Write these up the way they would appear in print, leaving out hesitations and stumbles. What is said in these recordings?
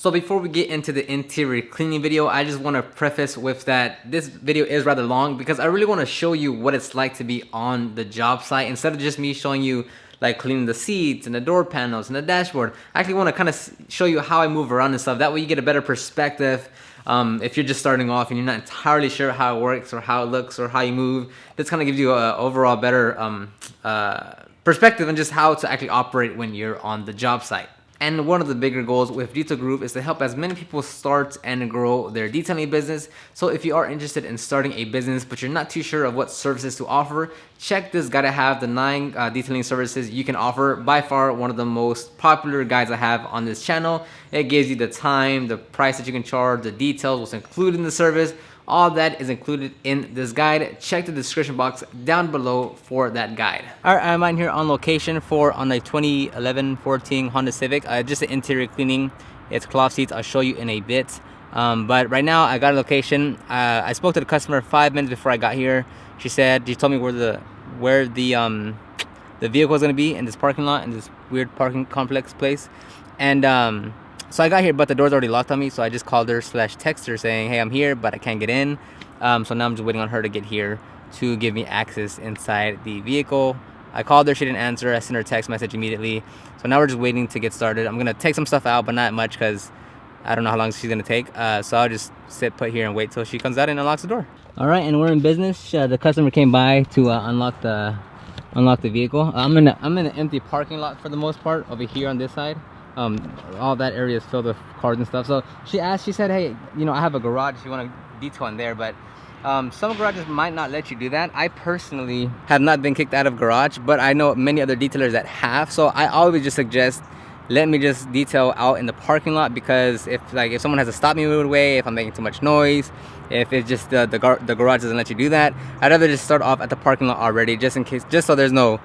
So before we get into the interior cleaning video, I just want to preface with that this video is rather long because I really want to show you what it's like to be on the job site instead of just me showing you like cleaning the seats and the door panels and the dashboard. I actually want to kind of show you how I move around and stuff. That way you get a better perspective. If you're just starting off and you're not entirely sure how it works or how it looks or how you move, this kind of gives you an overall better perspective on just how to actually operate when you're on the job site. And one of the bigger goals with Detail Group is to help as many people start and grow their detailing business. So if you are interested in starting a business but you're not too sure of what services to offer, check this guide I have, the 9 detailing services you can offer. By far one of the most popular guides I have on this channel. It gives you the time, the price that you can charge, the details, what's included in the service. All that is included in this guide. Check the description box down below for that guide. All right, I'm out here on location on a 2011-14 Honda Civic. Just the interior cleaning. It's cloth seats. I'll show you in a bit. But right now I got a location. I spoke to the customer 5 minutes before I got here. She told me where the vehicle is going to be in this parking lot in this weird parking complex place. And so I got here, but the door's already locked on me, so I just called her / texted her saying, hey, I'm here, but I can't get in. So now I'm just waiting on her to get here to give me access inside the vehicle. I called her, she didn't answer. I sent her a text message immediately. So now we're just waiting to get started. I'm going to take some stuff out, but not much because I don't know how long she's going to take. So I'll just put here and wait till she comes out and unlocks the door. All right, and we're in business. The customer came by to unlock the vehicle. I'm in an empty parking lot for the most part over here on this side. All that area is filled with cars and stuff. So she said, hey, I have a garage if you want to detail in there, but some garages might not let you do that. I personally have not been kicked out of garage, but I know many other detailers that have. So I always just suggest, let me just detail out in the parking lot, because if someone has to stop me midway, if I'm making too much noise, if it's just the garage doesn't let you do that, I'd rather just start off at the parking lot already, just in case, just so there's no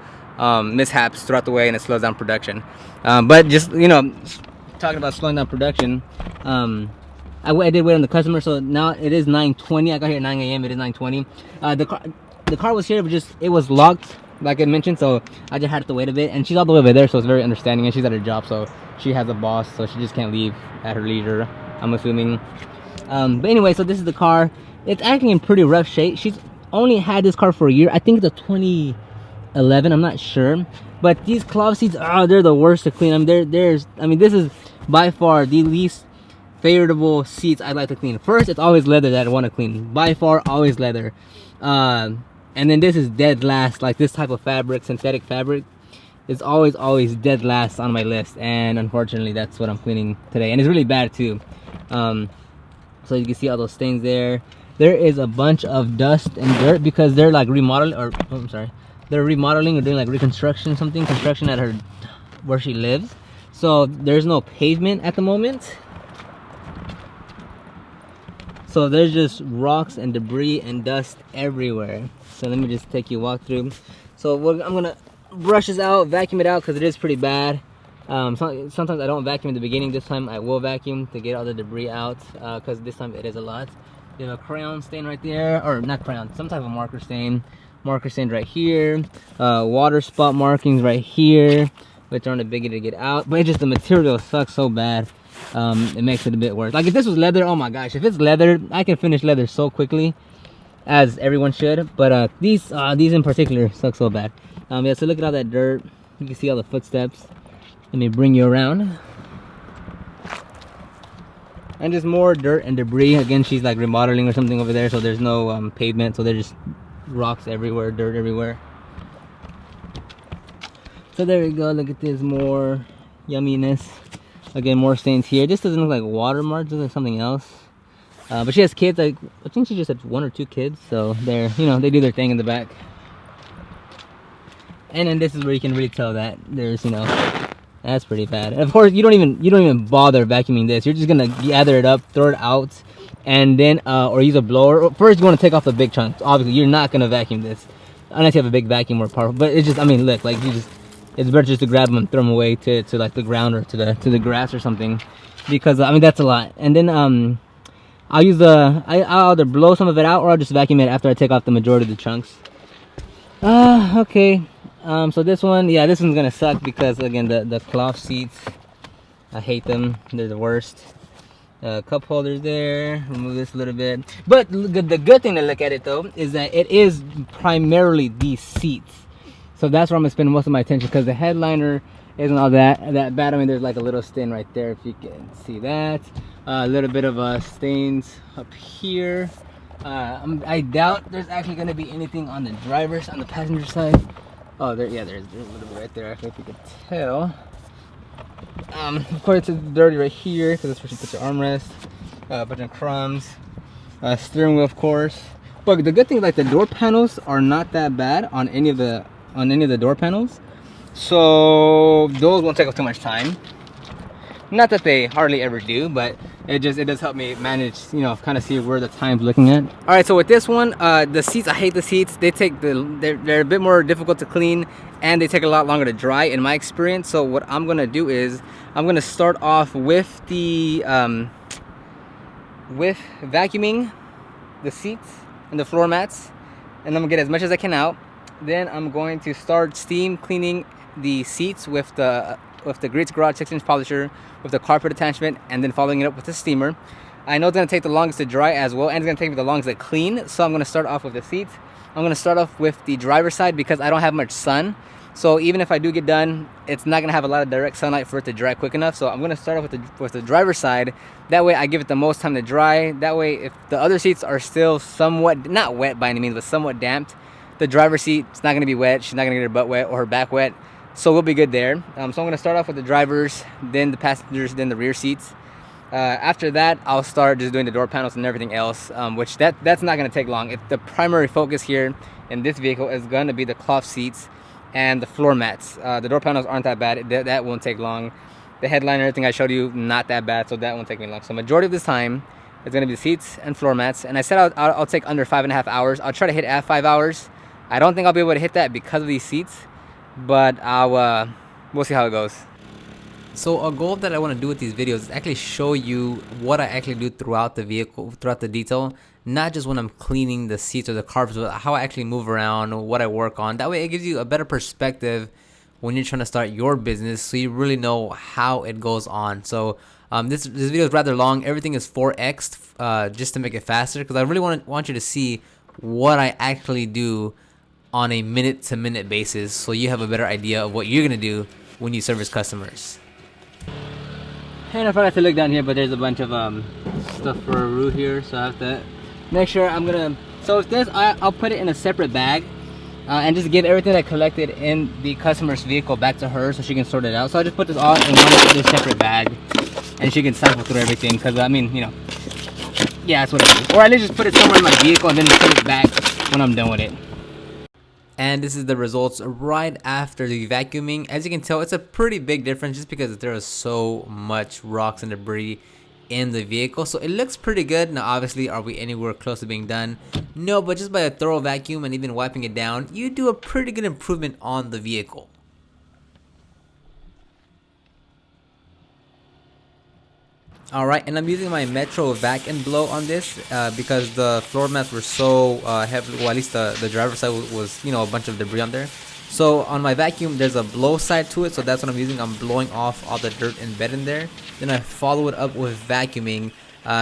mishaps throughout the way and it slows down production. But just talking about slowing down production, I did wait on the customer. So now it is 9:20. I got here at 9 a.m. It is 9:20. The car was here, but it was locked, like I mentioned, so I just had to wait a bit. And she's all the way over there, so it's very understanding, and she's at her job, so she has a boss, so she just can't leave at her leisure, I'm assuming. But anyway, so this is the car. It's actually in pretty rough shape. She's only had this car for a year. I think it's a 2011, I'm not sure, but these cloth seats, they're the worst to clean. This is by far the least favorable seats I'd like to clean. First, it's always leather that I want to clean, by far, always leather. And then this is dead last. Like this type of fabric, synthetic fabric, is always dead last on my list, and unfortunately that's what I'm cleaning today, and it's really bad too. So you can see all those stains there. There is a bunch of dust and dirt because they're like they're remodeling or doing like construction at where she lives. So there's no pavement at the moment, so there's just rocks and debris and dust everywhere. So let me just take you walk through. So I'm gonna brush this out, vacuum it out, because it is pretty bad. Sometimes I don't vacuum in the beginning. This time I will vacuum to get all the debris out, because this time it is a lot. You have a crayon stain right there, or not crayon, some type of marker stain right here, water spot markings right here, which aren't a biggie to get out, but it's just the material sucks so bad. It makes it a bit worse. Like if this was leather, oh my gosh, if it's leather, I can finish leather so quickly, as everyone should, but these in particular suck so bad. Yeah, so look at all that dirt. You can see all the footsteps. Let me bring you around. And just more dirt and debris. Again, she's like remodeling or something over there, so there's no pavement, so there's just rocks everywhere, dirt everywhere. So there we go. Look at this, more yumminess. Again, more stains here. This doesn't look like watermarks, looks like something else. But she has kids. I think she just had 1 or 2 kids, so they're, they do their thing in the back. And then this is where you can really tell that there's, that's pretty bad. And of course, you don't even bother vacuuming this. You're just gonna gather it up, throw it out, and then or use a blower. First, you want to take off the big chunks. Obviously, you're not gonna vacuum this unless you have a big vacuum or powerful. But it's just, look, like it's better just to grab them and throw them away to like the ground or to the grass or something, because that's a lot. And then I'll either blow some of it out, or I'll just vacuum it after I take off the majority of the chunks. Okay. So this one, this one's gonna suck because again, the cloth seats, I hate them. They're the worst. Cup holders there. Remove this a little bit. But the good thing to look at it though is that it is primarily these seats. So that's where I'm gonna spend most of my attention, because the headliner isn't all that bad. I mean, there's like a little stain right there if you can see that. A little bit of stains up here. I doubt there's actually gonna be anything on the on the passenger side. Oh, there's a little bit right there. Actually, if you could tell. Of course, it's dirty right here because that's where you put your armrest. A bunch of crumbs. Steering wheel, of course. But the good thing, like, the door panels are not that bad on any of the door panels, so those won't take up too much time. Not that they hardly ever do, but it does help me manage, you know, kind of see where the time's looking at. All right, so with this one, the seats, I hate the seats. They're a bit more difficult to clean, and they take a lot longer to dry in my experience. So what I'm gonna do is I'm gonna start off with the with vacuuming the seats and the floor mats, and I'm gonna get as much as I can out. Then I'm going to start steam cleaning the seats with the Greats Garage 6-inch polisher with the carpet attachment, and then following it up with the steamer. I know it's going to take the longest to dry as well, and it's going to take me the longest to clean, so I'm going to start off with the seats. I'm going to start off with the driver's side because I don't have much sun, so even if I do get done, it's not going to have a lot of direct sunlight for it to dry quick enough. So I'm going to start off with the driver's side. That way I give it the most time to dry. That way, if the other seats are still somewhat, not wet by any means, but somewhat damped, the driver's seat is not going to be wet. She's not going to get her butt wet or her back wet. So we'll be good there. So I'm going to start off with the drivers, then the passengers, then the rear seats. After that, I'll start just doing the door panels and everything else, which that's not going to take long. The primary focus here in this vehicle is going to be the cloth seats and the floor mats. The door panels aren't that bad. That won't take long. The headliner, everything I showed you, not that bad, so that won't take me long. So majority of this time, it's going to be the seats and floor mats. And I said I'll take under 5.5 hours. I'll try to hit at 5 hours. I don't think I'll be able to hit that because of these seats, but we'll see how it goes. So a goal that I want to do with these videos is actually show you what I actually do throughout the vehicle, throughout the detail, not just when I'm cleaning the seats or the carpets, but how I actually move around, what I work on. That way it gives you a better perspective when you're trying to start your business, so you really know how it goes on. So this video is rather long. Everything is 4x just to make it faster, because I really want you to see what I actually do on a minute-to-minute basis, so you have a better idea of what you're gonna do when you service customers. And I forgot to look down here, but there's a bunch of stuff for a root here, so I have to make sure so if this, I'll put it in a separate bag and just give everything I collected in the customer's vehicle back to her so she can sort it out. So I'll just put this all in one other separate bag and she can cycle through everything, because I mean, you know, yeah, that's what I do. Or at least just put it somewhere in my vehicle and then just put it back when I'm done with it. And this is the results right after the vacuuming. As you can tell, it's a pretty big difference just because there is so much rocks and debris in the vehicle. So it looks pretty good. Now obviously, are we anywhere close to being done? No, but just by a thorough vacuum and even wiping it down, you do a pretty good improvement on the vehicle. Alright, and I'm using my Metro vac and blow on this because the floor mats were so heavy, well, at least the driver's side was, you know, a bunch of debris on there. So on my vacuum, there's a blow side to it, so that's what I'm using. I'm blowing off all the dirt and bed in there. Then I follow it up with vacuuming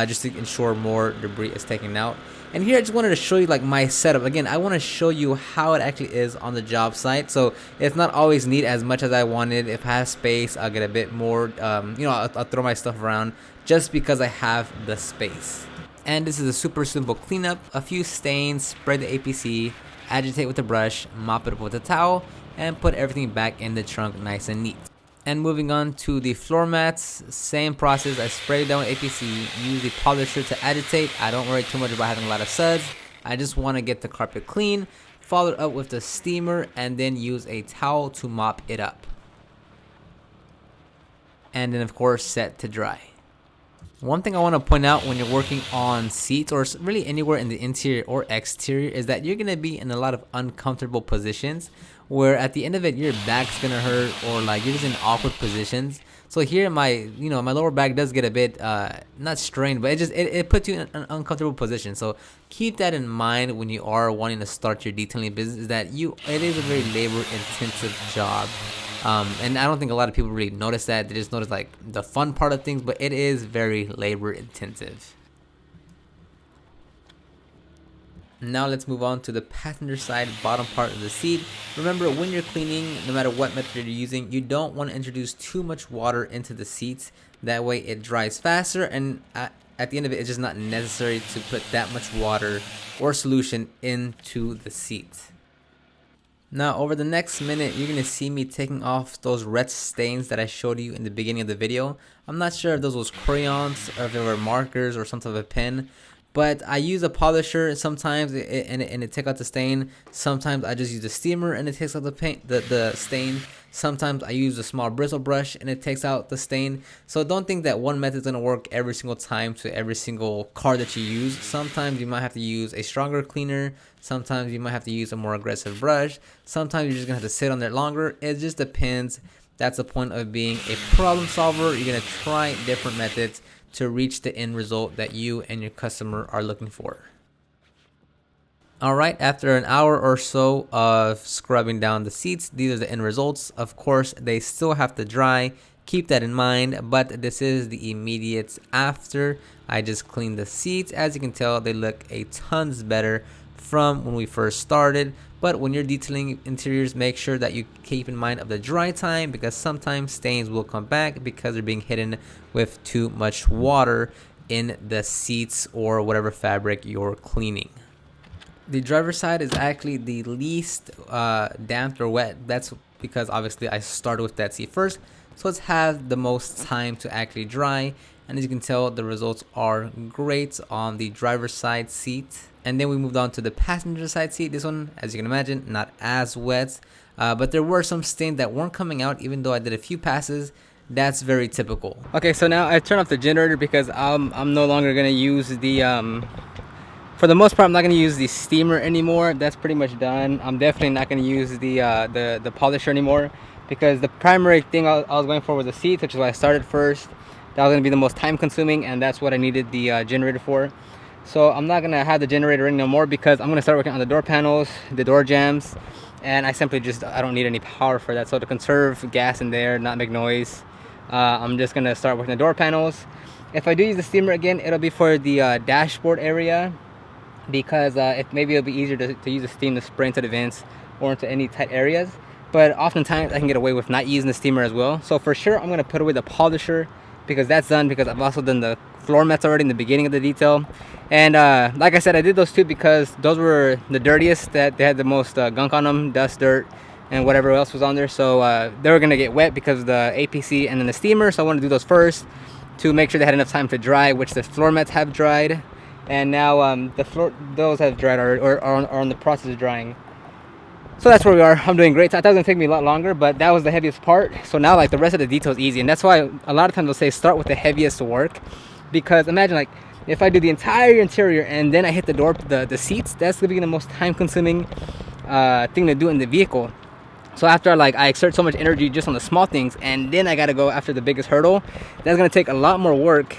just to ensure more debris is taken out. And here I just wanted to show you like my setup. Again, I want to show you how it actually is on the job site. So it's not always neat as much as I wanted. If I have space, I'll get a bit more, you know, I'll throw my stuff around just because I have the space. And this is a super simple cleanup. A few stains, spray the APC, agitate with a brush, mop it up with a towel, and put everything back in the trunk nice and neat. And moving on to the floor mats, same process. I spray it down with APC, use the polisher to agitate. I don't worry too much about having a lot of suds. I just want to get the carpet clean, follow it up with the steamer, and then use a towel to mop it up. And then of course set to dry. One thing I want to point out when you're working on seats or really anywhere in the interior or exterior is that you're going to be in a lot of uncomfortable positions where at the end of it your back's going to hurt, or like you're just in awkward positions. So here my my lower back does get a bit not strained, but it puts you in an uncomfortable position. So keep that in mind when you are wanting to start your detailing business, is that it is a very labor intensive job. And I don't think a lot of people really notice that. They just notice like the fun part of things, but it is very labor intensive. Now let's move on to the passenger side bottom part of the seat. Remember, when you're cleaning, no matter what method you're using, you don't want to introduce too much water into the seats. That way it dries faster, and at the end of it, it's just not necessary to put that much water or solution into the seat. Now over the next minute, you're going to see me taking off those red stains that I showed you in the beginning of the video. I'm not sure if those was crayons or if they were markers or some type of pen, but I use a polisher sometimes and it takes out the stain. Sometimes I just use a steamer and it takes out the stain. Sometimes I use a small bristle brush and it takes out the stain. So don't think that one method is going to work every single time to every single car that you use. Sometimes you might have to use a stronger cleaner. Sometimes you might have to use a more aggressive brush. Sometimes you're just going to have to sit on there longer. It just depends. That's the point of being a problem solver. You're going to try different methods to reach the end result that you and your customer are looking for. Alright, after an hour or so of scrubbing down the seats, these are the end results. Of course, they still have to dry. Keep that in mind, but this is the immediate after. I just cleaned the seats. As you can tell, they look a tons better from when we first started. But when you're detailing interiors, make sure that you keep in mind of the dry time, because sometimes stains will come back because they're being hidden with too much water in the seats or whatever fabric you're cleaning. The driver's side is actually the least damp or wet. That's because obviously I started with that seat first, so it's had the most time to actually dry. And as you can tell, the results are great on the driver's side seat. And then we moved on to the passenger side seat. This one, as you can imagine, not as wet, but there were some stains that weren't coming out even though I did a few passes. That's very typical. Okay, so now I turned off the generator because I'm no longer gonna use the for the most part, I'm not going to use the steamer anymore. That's pretty much done. I'm definitely not going to use the polisher anymore, because the primary thing I was going for was the seats, which is why I started first. That was going to be the most time consuming, and that's what I needed the generator for. So I'm not going to have the generator running no more, because I'm going to start working on the door panels, the door jambs, and I simply I don't need any power for that. So to conserve gas in there, not make noise, I'm just going to start working the door panels. If I do use the steamer again, it'll be for the dashboard area, because maybe it'll be easier to use the steam to spray into the vents or into any tight areas. But oftentimes I can get away with not using the steamer as well. So for sure I'm going to put away the polisher, because that's done, because I've also done the floor mats already in the beginning of the detail. And like I said, I did those two because those were the dirtiest, that they had the most gunk on them, dust, dirt, and whatever else was on there. So they were going to get wet because of the APC and then the steamer. So I want to do those first to make sure they had enough time to dry, which the floor mats have dried. And now those have dried or are on the process of drying. So that's where we are. I'm doing great. So I thought it was going to take me a lot longer, but that was the heaviest part. So now like the rest of the detail is easy. And that's why a lot of times they'll say start with the heaviest work. Because imagine like if I do the entire interior and then I hit the seats, that's going to be the most time consuming thing to do in the vehicle. So after I exert so much energy just on the small things, and then I got to go after the biggest hurdle, that's going to take a lot more work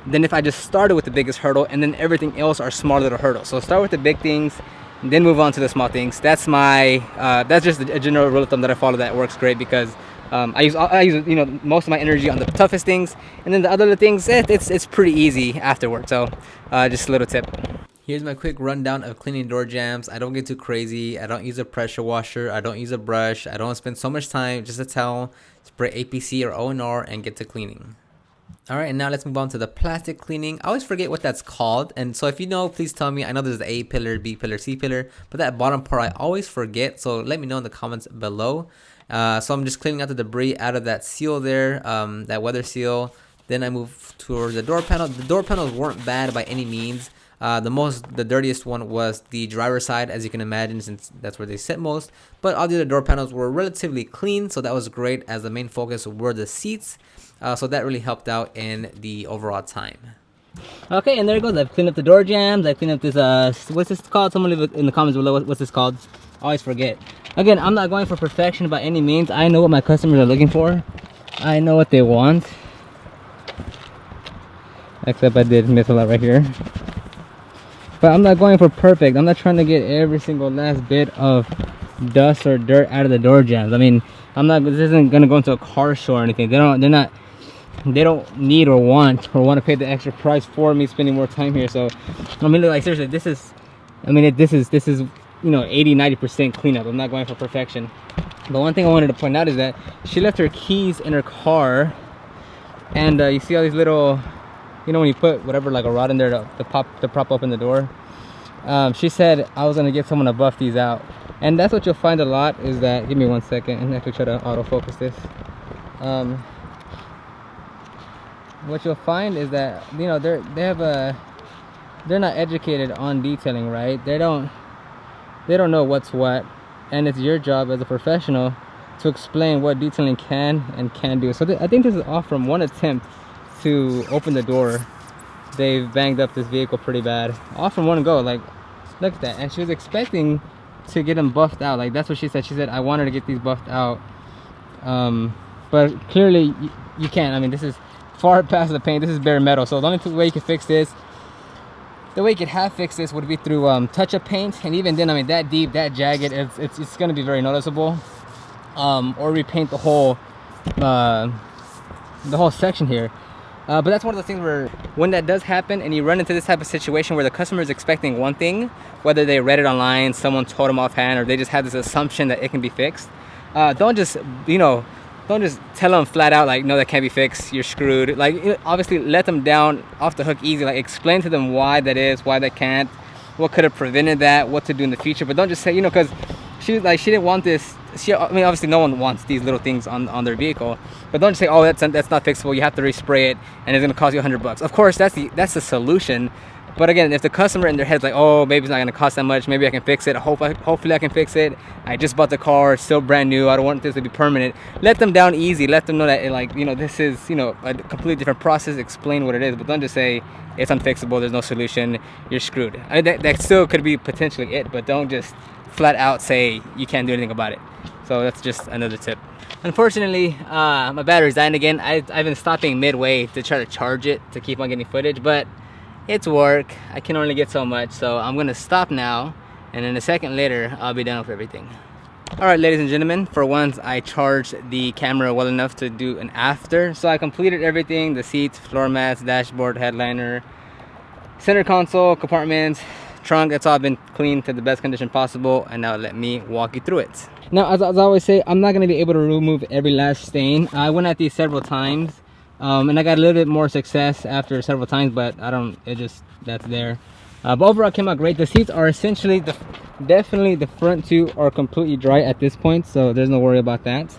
than if I just started with the biggest hurdle and then everything else are smaller little hurdles. So start with the big things, then move on to the small things. That's just a general rule of thumb that I follow that works great, because I use most of my energy on the toughest things, and then the other things it's pretty easy afterward. So just a little tip. Here's my quick rundown of cleaning door jambs. I don't get too crazy. I don't use a pressure washer. I don't use a brush. I don't spend so much time. Just a towel, spray APC or ONR, and get to cleaning. Alright, and now let's move on to the plastic cleaning. I always forget what that's called, and so if you know, please tell me. I know there's the A pillar, B pillar, C pillar, but that bottom part I always forget, so let me know in the comments below. So I'm just cleaning out the debris out of that seal there, that weather seal. Then I move towards the door panel. The door panels weren't bad by any means. The dirtiest one was the driver's side, as you can imagine, since that's where they sit most. But all the other door panels were relatively clean, so that was great, as the main focus were the seats. So that really helped out in the overall time. Okay, and there it goes. I've cleaned up the door jambs. I cleaned up this, what's this called? Someone leave it in the comments below. What's this called? I always forget. Again, I'm not going for perfection by any means. I know what my customers are looking for. I know what they want. Except I did miss a lot right here. But I'm not going for perfect. I'm not trying to get every single last bit of dust or dirt out of the door jambs. I mean, this isn't gonna go into a car show or anything. They don't need or want to pay the extra price for me spending more time here. So I mean, like, seriously, this is, you know, 80-90% cleanup. I'm not going for perfection. But one thing I wanted to point out is that she left her keys in her car, and you see all these little, you know, when you put whatever, like a rod in there to prop open the door. She said I was gonna get someone to buff these out, and that's what you'll find a lot is that, give me 1 second and I can try to autofocus this. What you'll find is that, you know, they're not educated on detailing, right? They don't know what's what, and it's your job as a professional to explain what detailing can and can't do. So I think this is off from one attempt to open the door. They've banged up this vehicle pretty bad. Off from one go. Like, look at that. And she was expecting to get them buffed out. Like, that's what she said. She said, I wanted to get these buffed out. But clearly you can't. I mean, this is far past the paint. This is bare metal. So the only way you can fix this, the way you could have fixed this would be through touch-up paint. And even then, I mean, that deep, that jagged, it's going to be very noticeable. Or repaint the whole section here. But that's one of the things where, when that does happen and you run into this type of situation where the customer is expecting one thing, whether they read it online, someone told them offhand, or they just have this assumption that it can be fixed, don't just tell them flat out, like, no, that can't be fixed, you're screwed. Like, obviously let them down off the hook easy. Like, explain to them why that is, why they can't, what could have prevented that, what to do in the future. But don't just say, you know, because she didn't want this. I mean, obviously no one wants these little things on their vehicle, but don't just say, oh, that's not fixable, you have to respray it and it's going to cost you $100. Of course, that's the solution. But again, if the customer in their head's like, oh, maybe it's not going to cost that much, maybe I can fix it, hopefully I can fix it, I just bought the car, it's still brand new, I don't want this to be permanent, let them down easy. Let them know that, like, you know, this is, you know, a completely different process. Explain what it is, but don't just say it's unfixable, there's no solution, you're screwed. I mean, that still could be potentially it, but don't just flat out say you can't do anything about it. So that's just another tip. Unfortunately, my battery's dying again. I've been stopping midway to try to charge it to keep on getting footage, but it's work. I can only get so much, so I'm gonna stop now, and then a second later I'll be done with everything. All right, ladies and gentlemen, for once I charged the camera well enough to do an after. So I completed everything: the seats, floor mats, dashboard, headliner, center console, compartments, trunk. It's all been cleaned to the best condition possible, and now let me walk you through it. Now, as I always say, I'm not going to be able to remove every last stain. I went at these several times, and I got a little bit more success after several times, but that's there. But overall, it came out great. The seats are essentially, definitely the front two are completely dry at this point, so there's no worry about that.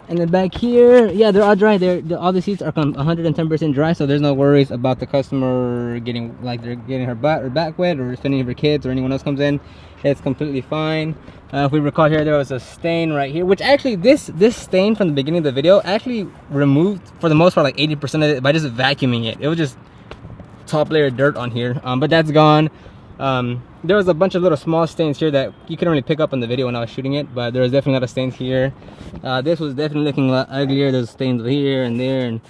And then back here, yeah, they're all dry. All the seats are 110% dry, so there's no worries about the customer getting her butt or back wet, or if any of her kids or anyone else comes in. It's completely fine. If we recall here, there was a stain right here, which actually this stain from the beginning of the video actually removed, for the most part, like 80% of it by just vacuuming it. It was just top layer of dirt on here, but that's gone. There was a bunch of little small stains here that you couldn't really pick up on the video when I was shooting it, but there was definitely a lot of stains here. This was definitely looking a lot uglier. There's stains here and there, and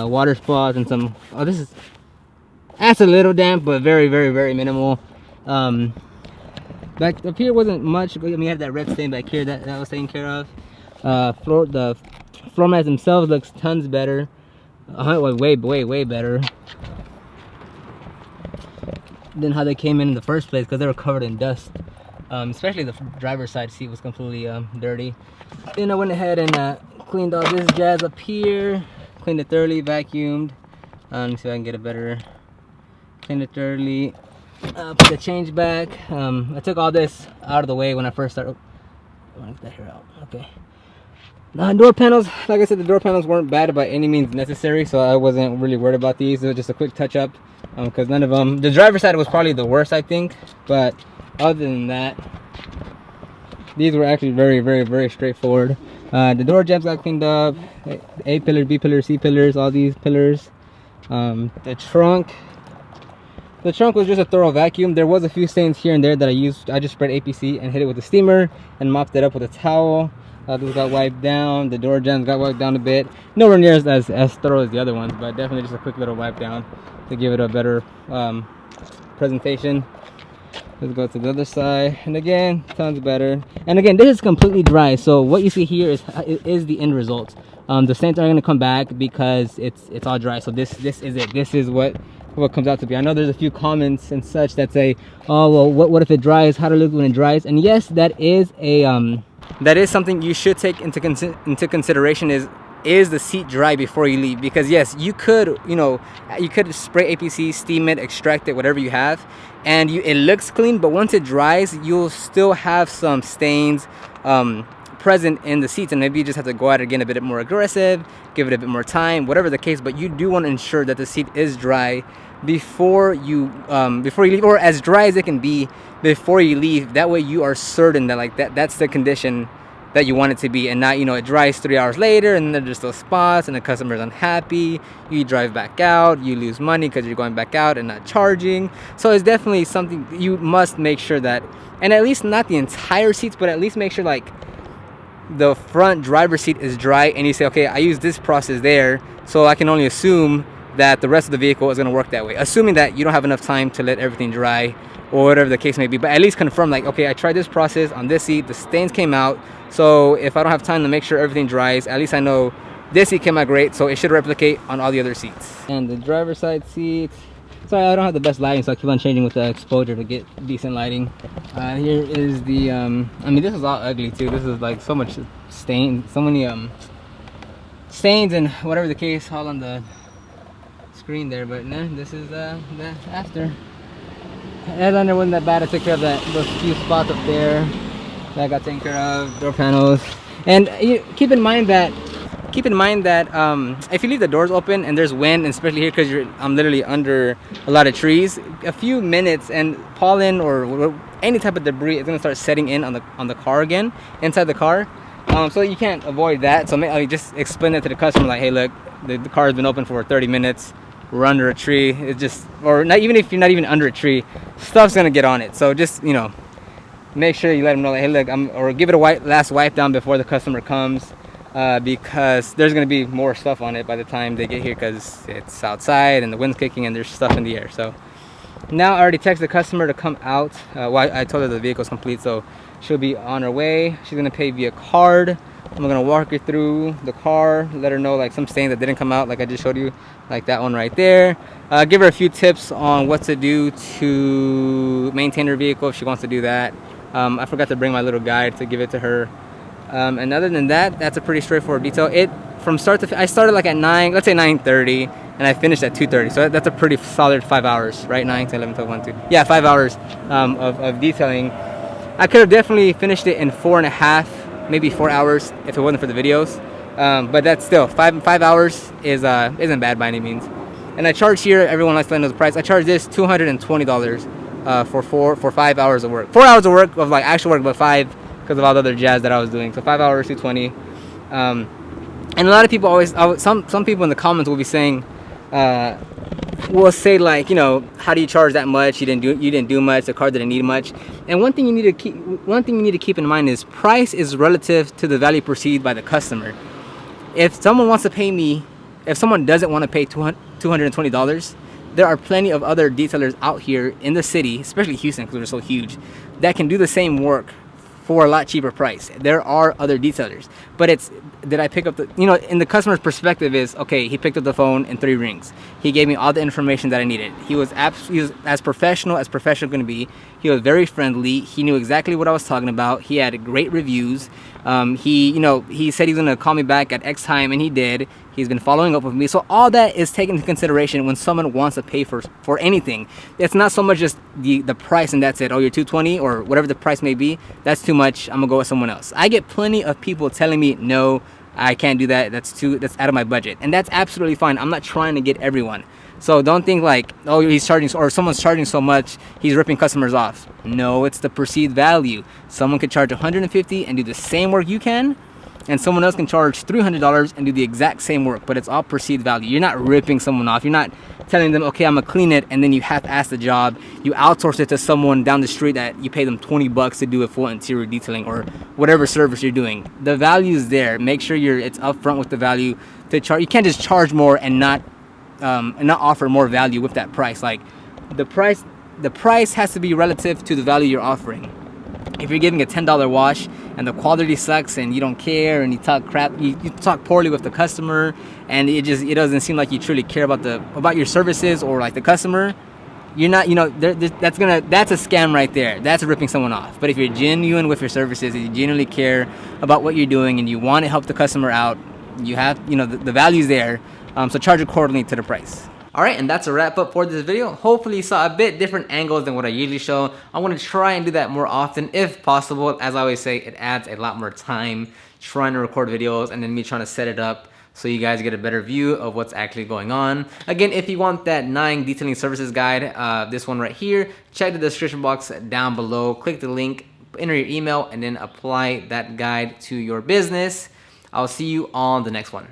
water spots and some, that's a little damp, but very, very, very minimal. Back up here wasn't much. I mean, you have that red stain back here that was taken care of. The floor mats themselves looks tons better. Way better than how they came in the first place, because they were covered in dust. Especially the driver's side seat was completely dirty. Then I went ahead and cleaned all this jazz up here, cleaned it thoroughly, vacuumed. Let me see if I can get a better. Cleaned it thoroughly. Put the change back. I took all this out of the way when I first started. I want to get that hair out. Okay. Door panels, like I said, the door panels weren't bad by any means necessary, so I wasn't really worried about these. It was just a quick touch up, because none of them, the driver's side was probably the worst, I think, but other than that, these were actually very, very, very straightforward. The door jambs got cleaned up, A pillar, B pillar, C pillars, all these pillars. The trunk was just a thorough vacuum. There was a few stains here and there that I just sprayed APC and hit it with a steamer and mopped it up with a towel. This got wiped down. The door jambs got wiped down a bit. Nowhere near as thorough as the other ones, but definitely just a quick little wipe down to give it a better presentation. Let's go to the other side, and again, tons better. And again, this is completely dry, so what you see here is the end result. The stains are going to come back because it's all dry. So this is it. This is what comes out to be. I know there's a few comments and such that say, oh well, what if it dries? How to look when it dries? And yes, that is something you should take into consideration. Is the seat dry before you leave? Because yes, you could spray APC, steam it, extract it, whatever you have, and it looks clean, but once it dries, you'll still have some stains present in the seats, and maybe you just have to go at it again a bit more aggressive, give it a bit more time, whatever the case. But you do want to ensure that the seat is dry before you leave, or as dry as it can be before you leave. That way you are certain that that's the condition that you want it to be, and not, it dries 3 hours later and then there's still spots and the customer's unhappy. You drive back out, you lose money because you're going back out and not charging. So it's definitely something you must make sure that, and at least not the entire seats, but at least make sure the front driver's seat is dry, and you say, okay, I use this process there, so I can only assume that the rest of the vehicle is going to work that way, assuming that you don't have enough time to let everything dry or whatever the case may be. But at least confirm, okay, I tried this process on this seat, the stains came out, so if I don't have time to make sure everything dries, at least I know this seat came out great, so it should replicate on all the other seats. And the driver's side seat, sorry, I don't have the best lighting, so I keep on changing with the exposure to get decent lighting. Here is the I mean, this is all ugly too. This is so much stain, so many stains and whatever the case, all on the screen there. But no, this is the after. Headliner wasn't that bad. I took care of those few spots up there that got taken care of. Door panels, and keep in mind that if you leave the doors open and there's wind, and especially here because I'm literally under a lot of trees, a few minutes and pollen or any type of debris is going to start setting in on the car again, inside the car. So you can't avoid that. So I just explain that to the customer, hey, look, the car has been open for 30 minutes. We're under a tree. It's just, or not, even if you're not even under a tree, stuff's going to get on it. So just, make sure you let them know, hey, look, or give it a last wipe down before the customer comes. Because there's going to be more stuff on it by the time they get here, because it's outside and the wind's kicking and there's stuff in the air. So now I already texted the customer to come out. I told her the vehicle's complete, so she'll be on her way. She's going to pay via card. I'm going to walk her through the car, let her know some stains that didn't come out, like I just showed you, like that one right there. Give her a few tips on what to do to maintain her vehicle if she wants to do that. I forgot to bring my little guide to give it to her. And other than that, that's a pretty straightforward detail. From start to I started at 9, let's say 9:30, and I finished at 2:30. So that's a pretty solid 5 hours, right? 9, 10, 11, 12, 1, 2. Yeah, 5 hours of detailing. I could have definitely finished it in 4.5, maybe 4 hours if it wasn't for the videos. But that's still 5 hours isn't bad by any means. And I charge here, everyone likes to know the price. I charge this $220 for 5 hours of work. 4 hours of work of actual work, but 5 because of all the other jazz that I was doing. So 5 hours, $220. And a lot of people some people in the comments will be saying, will say how do you charge that much? You didn't do much. The car didn't need much. And one thing you need to keep in mind is price is relative to the value perceived by the customer. If someone doesn't want to pay $220, there are plenty of other detailers out here in the city, especially Houston because we're so huge, that can do the same work for a lot cheaper price. There are other detailers, but did I pick up in the customer's perspective is, okay, he picked up the phone in 3 rings. He gave me all the information that I needed. He was as professional going to be. He was very friendly. He knew exactly what I was talking about. He had great reviews. He said he's going to call me back at X time, and he did. He's been following up with me. So all that is taken into consideration when someone wants to pay for anything. It's not so much just the price and that's it. Oh, you're $220 or whatever the price may be. That's too much. I'm going to go with someone else. I get plenty of people telling me, no, I can't do that. That's out of my budget. And that's absolutely fine. I'm not trying to get everyone. So don't think oh, he's charging, or someone's charging so much, he's ripping customers off. No, it's the perceived value. Someone could charge $150 and do the same work you can, and someone else can charge $300 and do the exact same work, but it's all perceived value. You're not ripping someone off. You're not telling them, okay, I'm gonna clean it, and then you half-ass the job. You outsource it to someone down the street that you pay them $20 to do a full interior detailing or whatever service you're doing. The value is there. Make sure it's upfront with the value to charge. You can't just charge more and not offer more value with that price. Like the price has to be relative to the value you're offering. If you're giving a $10 wash and the quality sucks and you don't care and you talk crap, you talk poorly with the customer, and it doesn't seem like you truly care about your services or like the customer, you're not, that's a scam right there. That's ripping someone off. But if you're genuine with your services and you genuinely care about what you're doing and you want to help the customer out, you have, the value's there. So charge accordingly to the price. Alright, and that's a wrap up for this video. Hopefully you saw a bit different angles than what I usually show. I want to try and do that more often if possible. As I always say, it adds a lot more time trying to record videos and then me trying to set it up so you guys get a better view of what's actually going on. Again, if you want that 9 detailing services guide, this one right here, check the description box down below. Click the link, enter your email, and then apply that guide to your business. I'll see you on the next one.